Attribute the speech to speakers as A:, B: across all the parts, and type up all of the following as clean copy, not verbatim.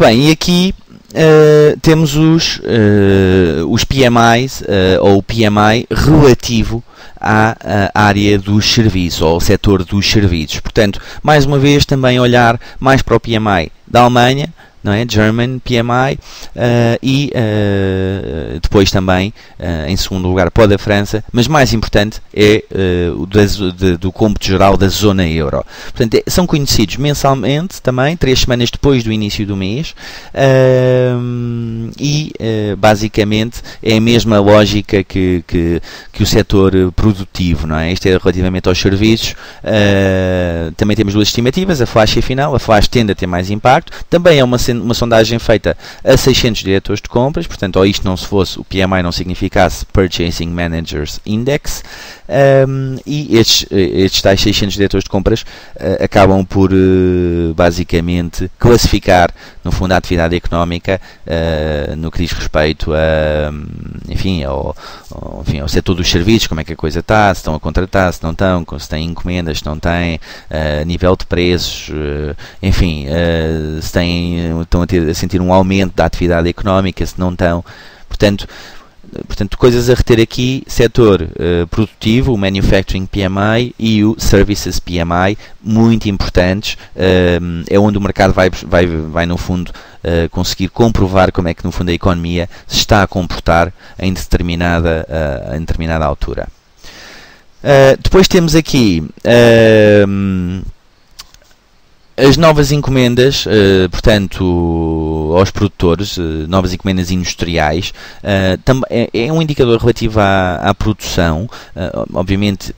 A: bem, e aqui temos os PMIs, ou o PMI relativo à área dos serviços, ou ao setor dos serviços. Portanto, mais uma vez, também olhar mais para o PMI da Alemanha, não é? German PMI, e depois também, em segundo lugar, para o da França, mas mais importante é o do cômputo geral da zona euro. Portanto, são conhecidos mensalmente também, 3 semanas depois do início do mês, e basicamente é a mesma lógica que o setor produtivo, não é? Isto é relativamente aos serviços. Também temos 2 estimativas, a flash e a final. A flash tende a ter mais impacto, também é uma sondagem feita a 600 diretores de compras, portanto, ou isto não se fosse, o PMI não significasse Purchasing Managers Index, e estes tais 600 diretores de compras acabam por basicamente classificar, no fundo, a atividade económica no que diz respeito enfim, ao setor dos serviços, como é que a coisa está, se estão a contratar, se não estão, se têm encomendas, se não têm, nível de preços, enfim, se estão a sentir um aumento da atividade económica, se não estão. Portanto, coisas a reter aqui: setor produtivo, o Manufacturing PMI e o Services PMI, muito importantes. É onde o mercado vai no fundo, conseguir comprovar como é que, no fundo, a economia se está a comportar em determinada altura. Depois temos aqui as novas encomendas, portanto, aos produtores, novas encomendas industriais, é um indicador relativo à produção. Obviamente,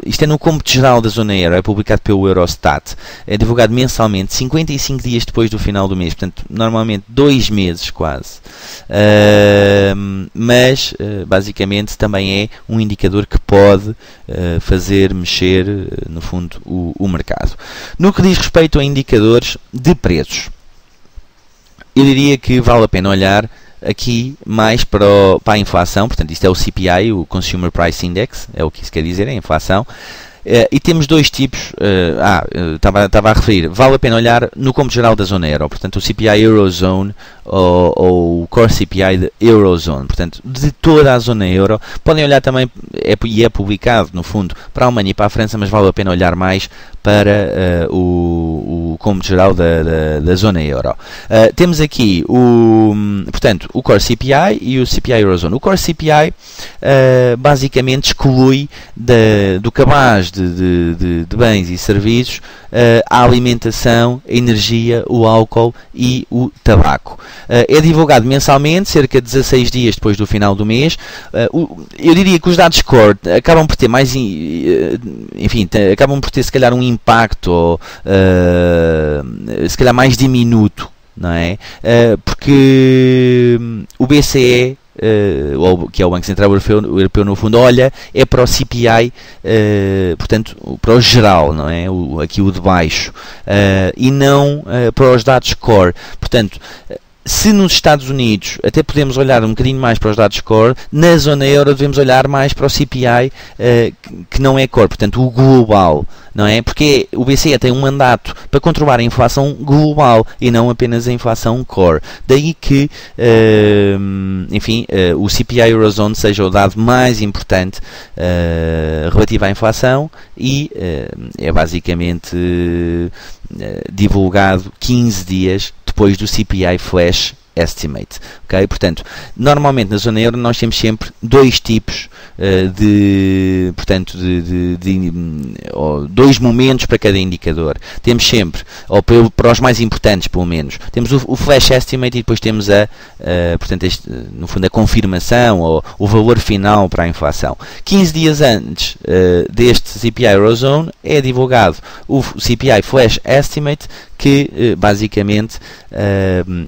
A: isto é no cômputo geral da zona euro, é publicado pelo Eurostat, é divulgado mensalmente, 55 dias depois do final do mês, portanto, normalmente 2 meses quase. Mas, basicamente, também é um indicador que pode fazer mexer, no fundo, o mercado. No que diz respeito a indicadores de preços, eu diria que vale a pena olhar aqui mais para a inflação. Portanto, isto é o CPI, o Consumer Price Index, é o que isso quer dizer, é a inflação. E temos 2 tipos, estava a referir, vale a pena olhar no cômputo geral da zona euro, portanto o CPI Eurozone ou o Core CPI de Eurozone, portanto de toda a zona euro. Podem olhar também, e é publicado no fundo para a Alemanha e para a França, mas vale a pena olhar mais para o cômputo geral da zona euro. Temos aqui portanto, o Core CPI e o CPI Eurozone. O Core CPI basicamente exclui do cabaz de bens e serviços a alimentação, a energia, o álcool e o tabaco. É divulgado mensalmente, cerca de 16 dias depois do final do mês. Eu diria que os dados core acabam por ter mais, enfim, acabam por ter se calhar um impacto, ou se calhar mais diminuto, não é? Porque o BCE, que é o Banco Central Europeu, no fundo, olha para o CPI, portanto, para o geral, não é? Aqui o de baixo, e não para os dados core. Portanto, se nos Estados Unidos até podemos olhar um bocadinho mais para os dados core, na zona euro devemos olhar mais para o CPI, que não é core, portanto o global, não é? Porque o BCE tem um mandato para controlar a inflação global e não apenas a inflação core. Daí que, enfim, o CPI Eurozone seja o dado mais importante relativo à inflação, e é basicamente divulgado 15 dias depois do CPI Flash Estimate. Okay? Portanto, normalmente na zona euro nós temos sempre 2 tipos portanto, 2 momentos para cada indicador. Temos sempre, ou para os mais importantes pelo menos, temos o Flash Estimate e depois temos portanto, no fundo, a confirmação ou o valor final para a inflação. 15 dias antes deste CPI Eurozone é divulgado o CPI Flash Estimate, que basicamente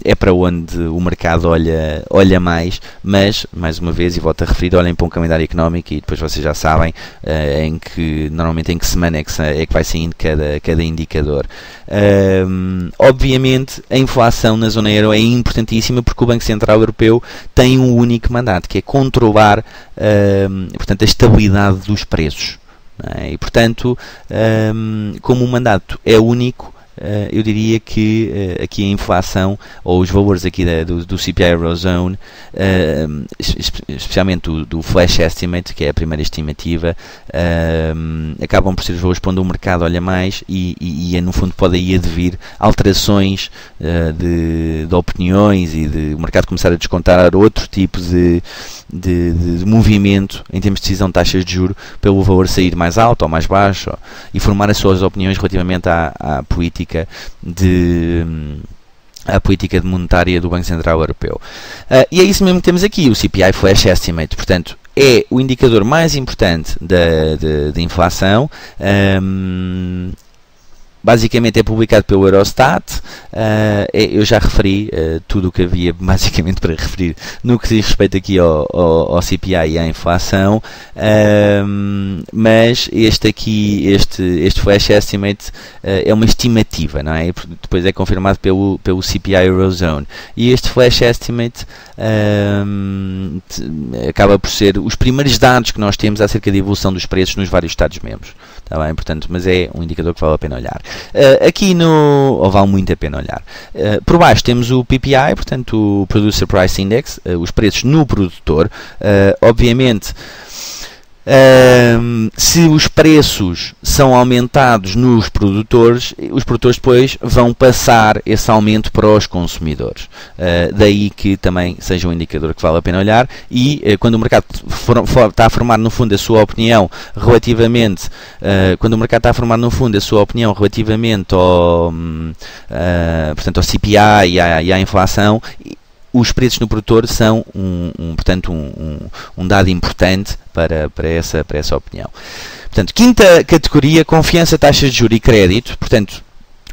A: é para onde o mercado olha mais, mas, mais uma vez, e volto a referir, olhem para um calendário económico e depois vocês já sabem normalmente em que semana é que vai saindo cada indicador. Obviamente, a inflação na zona euro é importantíssima, porque o Banco Central Europeu tem um único mandato, que é controlar portanto, a estabilidade dos preços. Não é? E, portanto, como o mandato é único, eu diria que aqui a inflação, ou os valores aqui do CPI Eurozone, especialmente do Flash Estimate, que é a primeira estimativa, acabam por ser os valores para onde o mercado olha mais e no fundo pode aí advir alterações de opiniões e de o mercado começar a descontar outro tipo de movimento em termos de decisão de taxas de juros pelo valor sair mais alto ou mais baixo e formar as suas opiniões relativamente à política monetária do Banco Central Europeu. E é isso mesmo que temos aqui, o CPI Flash Estimate, portanto, é o indicador mais importante da inflação. Basicamente é publicado pelo Eurostat. Eu já referi tudo o que havia basicamente para referir no que diz respeito aqui ao CPI e à inflação, mas este Flash Estimate é uma estimativa, não é? Depois é confirmado pelo CPI Eurozone, e este Flash Estimate acaba por ser os primeiros dados que nós temos acerca da evolução dos preços nos vários Estados-membros. Está bem? Portanto, mas é um indicador que vale a pena olhar. Ou vale muito a pena olhar. Por baixo temos o PPI, portanto o Producer Price Index, os preços no produtor. Obviamente, se os preços são aumentados nos produtores, os produtores depois vão passar esse aumento para os consumidores. Daí que também seja um indicador que vale a pena olhar, e quando o mercado está a formar no fundo a sua opinião relativamente portanto, ao CPI e à inflação, os preços no produtor são portanto, um dado importante para essa opinião. Portanto, quinta categoria, confiança, taxas de juros e crédito. Portanto,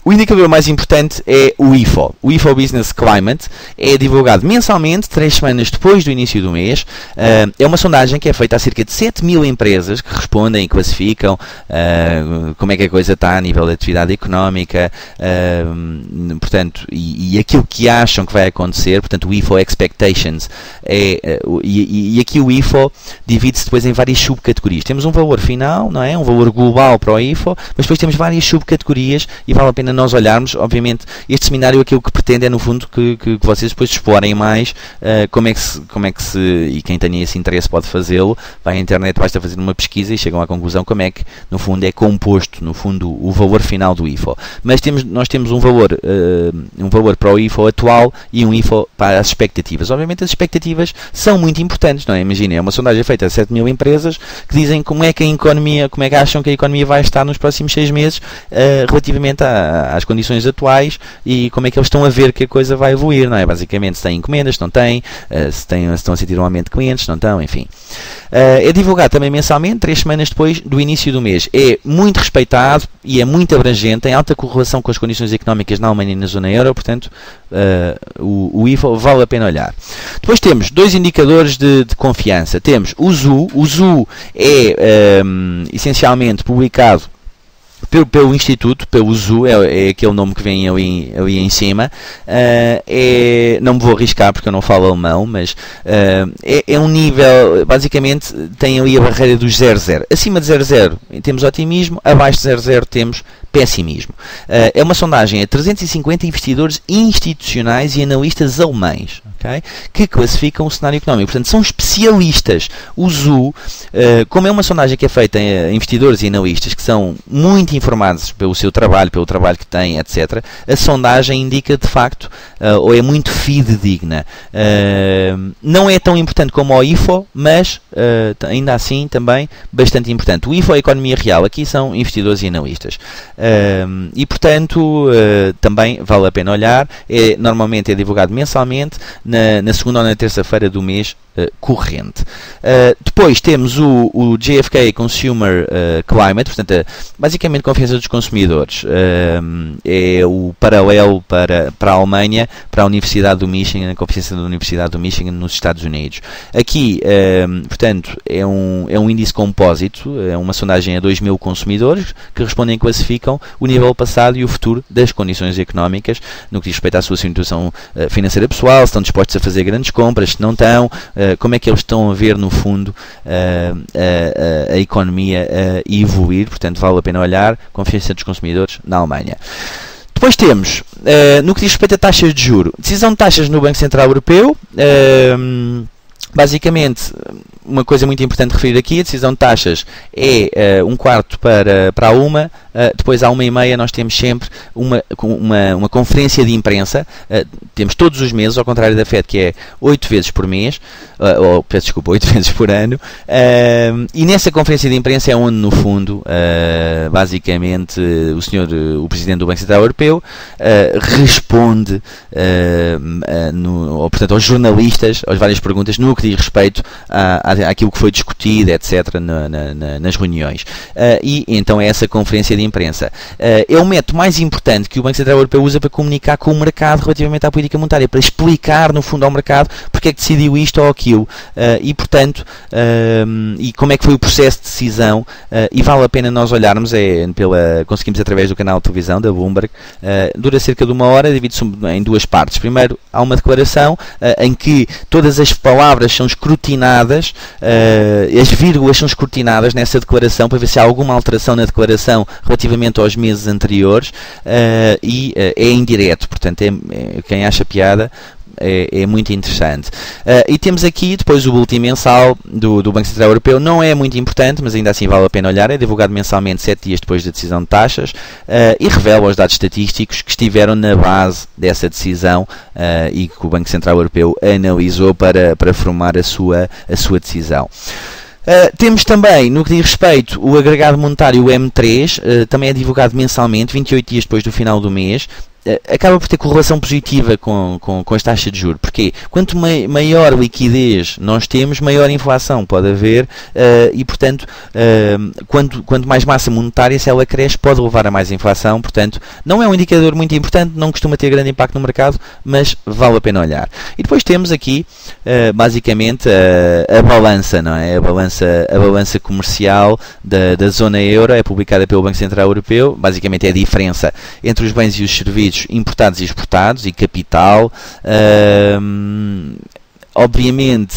A: o indicador mais importante é o IFO. O IFO Business Climate é divulgado mensalmente, 3 semanas depois do início do mês. É uma sondagem que é feita a cerca de 7.000 empresas que respondem e classificam como é que a coisa está a nível de atividade económica, portanto, e aquilo que acham que vai acontecer. Portanto, o IFO Expectations e aqui o IFO divide-se depois em várias subcategorias. Temos um valor final, não é? Um valor global para o IFO, mas depois temos várias subcategorias e vale a pena nós olharmos. Obviamente, este seminário aquilo que pretende é, no fundo, que vocês depois explorem mais como é que se, e quem tenha esse interesse pode fazê-lo, vai à internet, basta fazer uma pesquisa e chegam à conclusão como é que, no fundo, é composto, no fundo, o valor final do IFO. Mas nós temos um valor para o IFO atual e um IFO para as expectativas. Obviamente, as expectativas são muito importantes, não é? Imaginem, é uma sondagem feita a 7.000 empresas que dizem como é que acham que a economia vai estar nos próximos 6 meses relativamente às condições atuais e como é que eles estão a ver que a coisa vai evoluir, não é? Basicamente, se têm encomendas, se não têm, se estão a sentir um aumento de clientes, se não estão, enfim. É divulgado também mensalmente, 3 semanas depois do início do mês. É muito respeitado e é muito abrangente, tem alta correlação com as condições económicas na Alemanha e na zona euro, portanto, o IFO vale a pena olhar. Depois temos 2 indicadores de confiança. Temos o ZU. O ZU é essencialmente publicado pelo Instituto, pelo ZU, é aquele nome que vem ali em cima. Não me vou arriscar porque eu não falo alemão, mas é um nível, basicamente tem ali a barreira dos 0,0. Acima de 0,0 temos otimismo, abaixo de 0,0 temos pessimismo. É uma sondagem a 350 investidores institucionais e analistas alemães, okay, que classificam o cenário económico. Portanto, são especialistas. O ZU, como é uma sondagem que é feita a investidores e analistas que são muito informados pelo seu trabalho, pelo trabalho que têm, etc., a sondagem indica de facto, ou é muito fidedigna. Não é tão importante como o IFO, mas ainda assim também bastante importante. O IFO é a economia real, aqui são investidores e analistas. E portanto também vale a pena olhar. Normalmente é divulgado mensalmente na segunda ou na terça-feira do mês corrente. Depois temos o JFK Consumer Climate, portanto, basicamente confiança dos consumidores. É o paralelo para a Alemanha, para a Universidade do Michigan, a confiança da Universidade do Michigan nos Estados Unidos. Aqui, portanto, é um índice compósito, é uma sondagem a 2.000 consumidores que respondem e classificam o nível passado e o futuro das condições económicas no que diz respeito à sua situação financeira pessoal, se estão dispostos a fazer grandes compras, se não estão, como é que eles estão a ver no fundo a economia evoluir. Portanto, vale a pena olhar. Confiança dos consumidores na Alemanha. Depois temos, no que diz respeito a taxas de juros, decisão de taxas no Banco Central Europeu. Basicamente, uma coisa muito importante de referir aqui, a decisão de taxas é 1/4 para a 1, depois à 1h30 nós temos sempre uma conferência de imprensa, temos todos os meses, ao contrário da FED que é 8 vezes por mês, ou peço desculpa, 8 vezes por ano, e nessa conferência de imprensa é onde no fundo, basicamente, o Presidente do Banco Central Europeu responde portanto, aos jornalistas, às várias perguntas, no que diz respeito àquilo que foi discutido, etc., nas reuniões. E então é essa conferência de imprensa. É o método mais importante que o Banco Central Europeu usa para comunicar com o mercado relativamente à política monetária, para explicar, no fundo, ao mercado porque é que decidiu isto ou aquilo. E, portanto, e como é que foi o processo de decisão, e vale a pena nós olharmos, conseguimos através do canal de televisão, da Bloomberg, dura cerca de 1 hora, divide-se em 2 partes. Primeiro, há uma declaração em que todas as palavras são escrutinadas, as vírgulas são escrutinadas nessa declaração para ver se há alguma alteração na declaração relativamente aos meses anteriores, e é indireto, portanto quem acha piada é muito interessante. E temos aqui depois o boletim mensal do Banco Central Europeu. Não é muito importante, mas ainda assim vale a pena olhar. É divulgado mensalmente 7 dias depois da decisão de taxas, e revela os dados estatísticos que estiveram na base dessa decisão, e que o Banco Central Europeu analisou para formar a sua decisão. Temos também, no que diz respeito, o agregado monetário, o M3, também é divulgado mensalmente, 28 dias depois do final do mês. Acaba por ter correlação positiva com as taxas de juros. Porquê? Quanto maior liquidez nós temos, maior inflação pode haver, e, portanto, quanto mais massa monetária, se ela cresce, pode levar a mais inflação. Portanto, não é um indicador muito importante, não costuma ter grande impacto no mercado, mas vale a pena olhar. E depois temos aqui, basicamente, a balança, não é? A balança comercial da zona euro é publicada pelo Banco Central Europeu. Basicamente é a diferença entre os bens e os serviços importados e exportados, e capital. Obviamente,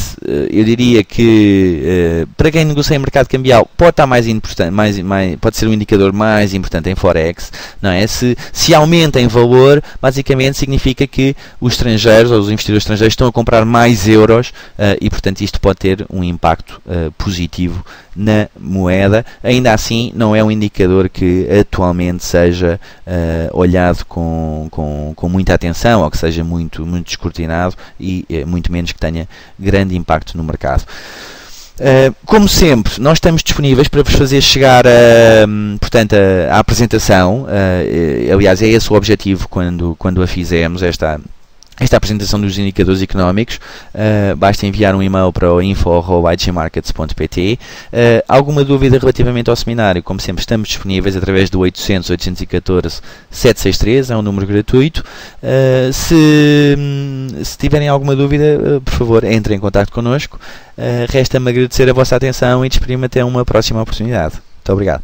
A: eu diria que para quem negocia em mercado cambial pode estar pode ser um indicador mais importante em Forex, não é? Se aumenta em valor, basicamente significa que os estrangeiros, ou os investidores estrangeiros, estão a comprar mais euros, e portanto isto pode ter um impacto positivo na moeda. Ainda assim, não é um indicador que atualmente seja olhado com muita atenção, ou que seja muito escrutinado, e muito menos que tenha grande impacto no mercado. Como sempre, nós estamos disponíveis para vos fazer chegar portanto, a apresentação. Aliás, é esse o objetivo quando a fizemos, esta apresentação dos indicadores económicos. Basta enviar um e-mail para o info@igmarkets.pt. Alguma dúvida relativamente ao seminário, como sempre, estamos disponíveis através do 800 814 763, é um número gratuito. Se tiverem alguma dúvida, por favor, entrem em contato connosco. Resta-me agradecer a vossa atenção e despedir-me até uma próxima oportunidade. Muito obrigado.